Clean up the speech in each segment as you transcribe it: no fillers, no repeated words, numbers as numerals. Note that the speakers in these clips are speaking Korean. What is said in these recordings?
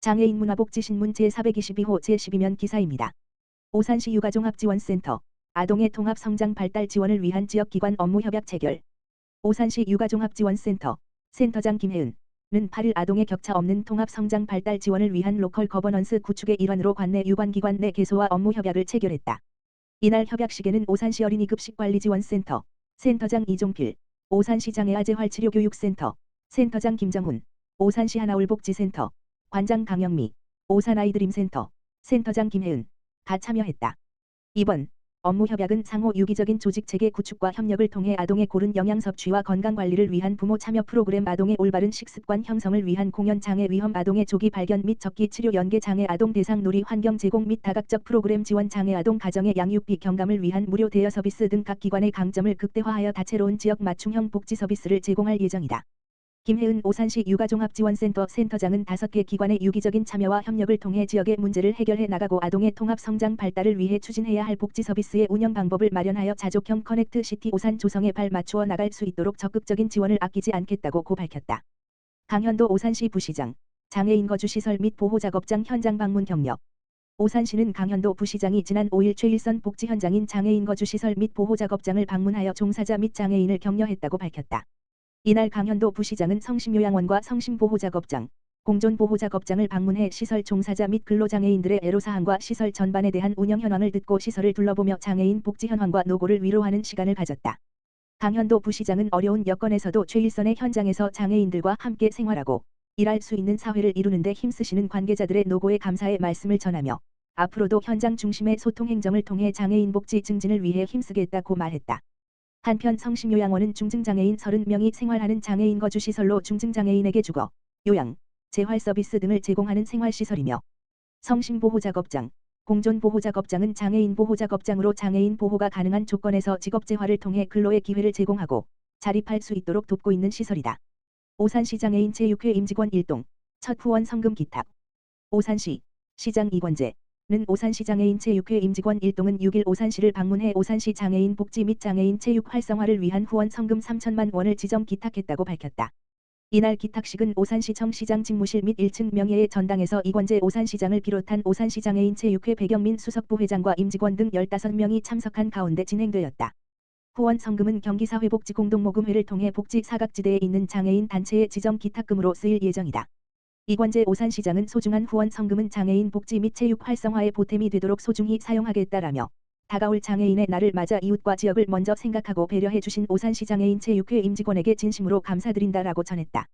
장애인 문화복지신문 제422호 제12면 기사입니다. 오산시 육아종합지원센터 아동의 통합성장 발달 지원을 위한 지역기관 업무협약 체결. 오산시 육아종합지원센터 센터장 김혜은은 8일 아동의 격차 없는 통합성장 발달 지원을 위한 로컬 거버넌스 구축의 일환으로 관내 유관기관 내 개소와 업무협약을 체결했다. 이날 협약식에는 오산시 어린이급식관리지원센터 센터장 이종필, 오산시 장애아재활치료교육센터 센터장 김정훈, 오산시 하나울복지센터 관장 강영미, 오산아이드림센터 센터장 김혜은가 참여했다. 이번 업무협약은 상호 유기적인 조직체계 구축과 협력을 통해 아동의 고른 영양 섭취와 건강관리를 위한 부모 참여 프로그램, 아동의 올바른 식습관 형성을 위한 공연 장애 위험, 아동의 조기 발견 및 적기 치료, 연계 장애 아동 대상 놀이 환경 제공 및 다각적 프로그램 지원, 장애 아동 가정의 양육비 경감을 위한 무료 대여 서비스 등 각 기관의 강점을 극대화하여 다채로운 지역 맞춤형 복지 서비스를 제공할 예정이다. 김혜은 오산시 육아종합지원센터 센터장은 5개 기관의 유기적인 참여와 협력을 통해 지역의 문제를 해결해 나가고 아동의 통합성장 발달을 위해 추진해야 할 복지 서비스의 운영 방법을 마련하여 자족형 커넥트 시티 오산 조성에 발 맞추어 나갈 수 있도록 적극적인 지원을 아끼지 않겠다고 밝혔다. 강현도 오산시 부시장, 장애인 거주시설 및 보호작업장 현장 방문 격려. 오산시는 강현도 부시장이 지난 5일 최일선 복지 현장인 장애인 거주시설 및 보호작업장을 방문하여 종사자 및 장애인을 격려했다고 밝혔다. 이날 강현도 부시장은 성심요양원과 성심보호작업장, 공존보호작업장을 방문해 시설 종사자 및 근로장애인들의 애로사항과 시설 전반에 대한 운영 현황을 듣고 시설을 둘러보며 장애인 복지 현황과 노고를 위로하는 시간을 가졌다. 강현도 부시장은 어려운 여건에서도 최일선의 현장에서 장애인들과 함께 생활하고 일할 수 있는 사회를 이루는데 힘쓰시는 관계자들의 노고에 감사의 말씀을 전하며 앞으로도 현장 중심의 소통 행정을 통해 장애인 복지 증진을 위해 힘쓰겠다고 말했다. 한편 성심요양원은 중증장애인 30명이 생활하는 장애인 거주시설로 중증장애인에게 주거, 요양, 재활 서비스 등을 제공하는 생활시설이며 성심보호작업장, 공존보호작업장은 장애인 보호작업장으로 장애인 보호가 가능한 조건에서 직업재활을 통해 근로의 기회를 제공하고 자립할 수 있도록 돕고 있는 시설이다. 오산시 장애인 제6회 임직원 일동, 첫 후원 성금 기탁. 오산시, 시장 이권재 는 오산시 장애인 제6회 임직원 일동은 6일 오산시를 방문해 오산시 장애인 복지 및 장애인 체육 활성화를 위한 후원 성금 3천만 원을 지정 기탁했다고 밝혔다. 이날 기탁식은 오산시청 시장 직무실 및 1층 명예의 전당에서 이권재 오산시장을 비롯한 오산시 장애인 제6회 배경민 수석부회장과 임직원 등 15명이 참석한 가운데 진행되었다. 후원 성금은 경기사회복지공동모금회를 통해 복지 사각지대에 있는 장애인 단체의 지정 기탁금으로 쓰일 예정이다. 이권재 오산시장은 소중한 후원 성금은 장애인 복지 및 체육 활성화에 보탬이 되도록 소중히 사용하겠다라며 다가올 장애인의 날을 맞아 이웃과 지역을 먼저 생각하고 배려해 주신 오산시 장애인 제6회 임직원에게 진심으로 감사드린다라고 전했다.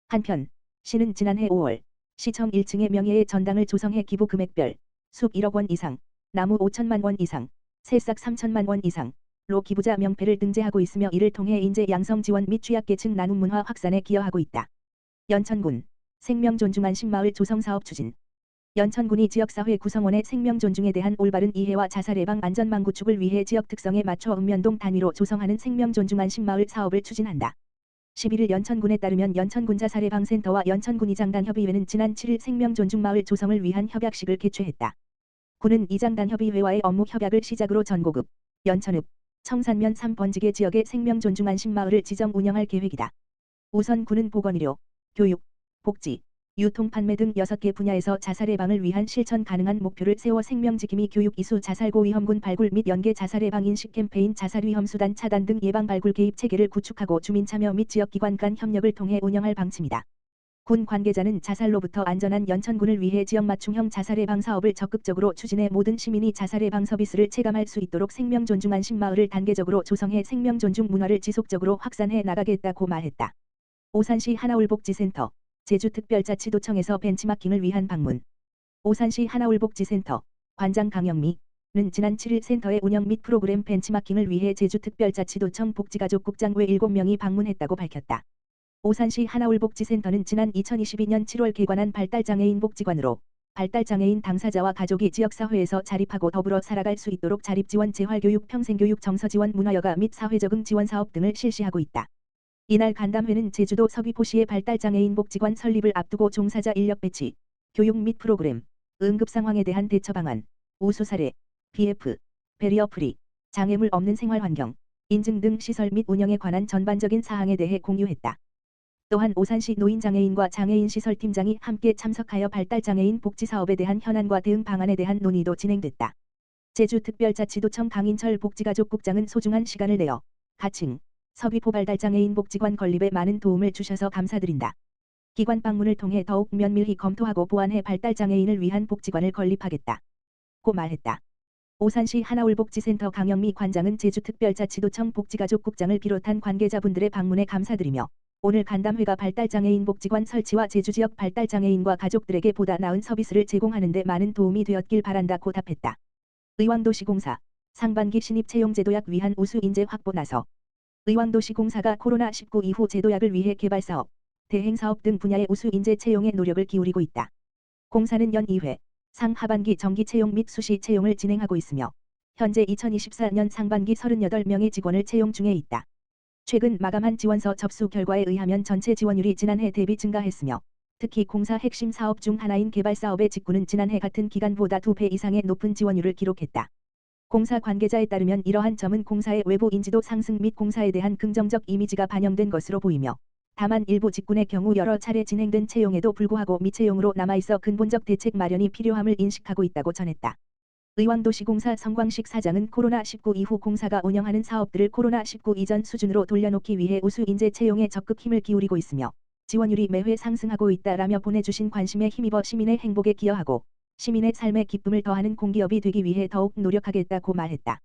한편 시는 지난해 5월 시청 1층의 명예의 전당을 조성해 기부 금액별 숲 1억 원 이상, 나무 5천만 원 이상, 새싹 3천만 원 이상로 기부자 명패를 등재하고 있으며 이를 통해 인재 양성 지원 및 취약계층 나눔 문화 확산에 기여하고 있다. 연천군 생명존중 안심마을 조성사업 추진. 연천군이 지역사회 구성원의 생명존중에 대한 올바른 이해와 자살 예방 안전망 구축을 위해 지역 특성에 맞춰 읍면동 단위로 조성하는 생명존중 안심마을 사업을 추진한다. 11일 연천군에 따르면 연천군 자살예방센터와 연천군 이장단협의회는 지난 7일 생명존중마을 조성을 위한 협약식을 개최했다. 군은 이장단협의회와의 업무 협약을 시작으로 전고급, 연천읍, 청산면 3번지계 지역의 생명존중 안심마을을 지정 운영할 계획이다. 우선 군은 보건의료, 교육, 복지, 유통 판매 등 6개 분야에서 자살 예방을 위한 실천 가능한 목표를 세워 생명지킴이 교육 이수 자살 고위험군 발굴 및 연계 자살 예방 인식 캠페인 자살 위험 수단 차단 등 예방 발굴 개입 체계를 구축하고 주민 참여 및 지역기관 간 협력을 통해 운영할 방침이다. 군 관계자는 자살로부터 안전한 연천군을 위해 지역 맞춤형 자살 예방 사업을 적극적으로 추진해 모든 시민이 자살 예방 서비스를 체감할 수 있도록 생명존중 안심마을을 단계적으로 조성해 생명존중 문화를 지속적으로 확산해 나가겠다고 말했다. 오산시 하나울복지센터 제주특별자치도청에서 벤치마킹을 위한 방문. 오산시 하나울복지센터 관장 강영미는 지난 7일 센터의 운영 및 프로그램 벤치마킹을 위해 제주특별자치도청 복지가족국장 외 7명이 방문했다고 밝혔다. 오산시 하나울복지센터는 지난 2022년 7월 개관한 발달장애인 복지관으로 발달장애인 당사자와 가족이 지역사회에서 자립하고 더불어 살아갈 수 있도록 자립지원, 재활교육, 평생교육, 정서지원, 문화여가 및 사회적응 지원사업 등을 실시하고 있다. 이날 간담회는 제주도 서귀포시의 발달장애인 복지관 설립을 앞두고 종사자 인력 배치, 교육 및 프로그램, 응급상황에 대한 대처 방안, 우수 사례, BF, 베리어 프리, 장애물 없는 생활환경, 인증 등 시설 및 운영에 관한 전반적인 사항에 대해 공유했다. 또한 오산시 노인장애인과 장애인시설팀장이 함께 참석하여 발달장애인 복지사업에 대한 현안과 대응 방안에 대한 논의도 진행됐다. 제주특별자치도청 강인철 복지가족국장은 소중한 시간을 내어 가층, 서귀포 발달장애인 복지관 건립에 많은 도움을 주셔서 감사드린다. 기관 방문을 통해 더욱 면밀히 검토하고 보완해 발달장애인을 위한 복지관을 건립하겠다. 고 말했다. 오산시 하나울복지센터 강영미 관장은 제주특별자치도청 복지가족국장을 비롯한 관계자분들의 방문에 감사드리며 오늘 간담회가 발달장애인 복지관 설치와 제주지역 발달장애인과 가족들에게 보다 나은 서비스를 제공하는 데 많은 도움이 되었길 바란다고 답했다. 의왕도시공사 상반기 신입 채용제도약 위한 우수 인재 확보 나서 의왕도시공사가 코로나19 이후 제도약을 위해 개발사업, 대행사업 등 분야의 우수 인재 채용에 노력을 기울이고 있다. 공사는 연 2회 상하반기 정기 채용 및 수시 채용을 진행하고 있으며 현재 2024년 상반기 38명의 직원을 채용 중에 있다. 최근 마감한 지원서 접수 결과에 의하면 전체 지원율이 지난해 대비 증가했으며 특히 공사 핵심 사업 중 하나인 개발사업의 직구는 지난해 같은 기간보다 2배 이상의 높은 지원율을 기록했다. 공사 관계자에 따르면 이러한 점은 공사의 외부 인지도 상승 및 공사에 대한 긍정적 이미지가 반영된 것으로 보이며 다만 일부 직군의 경우 여러 차례 진행된 채용에도 불구하고 미채용으로 남아있어 근본적 대책 마련이 필요함을 인식하고 있다고 전했다. 의왕도시공사 성광식 사장은 코로나19 이후 공사가 운영하는 사업들을 코로나19 이전 수준으로 돌려놓기 위해 우수 인재 채용에 적극 힘을 기울이고 있으며 지원율이 매회 상승하고 있다라며 보내주신 관심에 힘입어 시민의 행복에 기여하고 시민의 삶의 기쁨을 더하는 공기업이 되기 위해 더욱 노력하겠다고 말했다.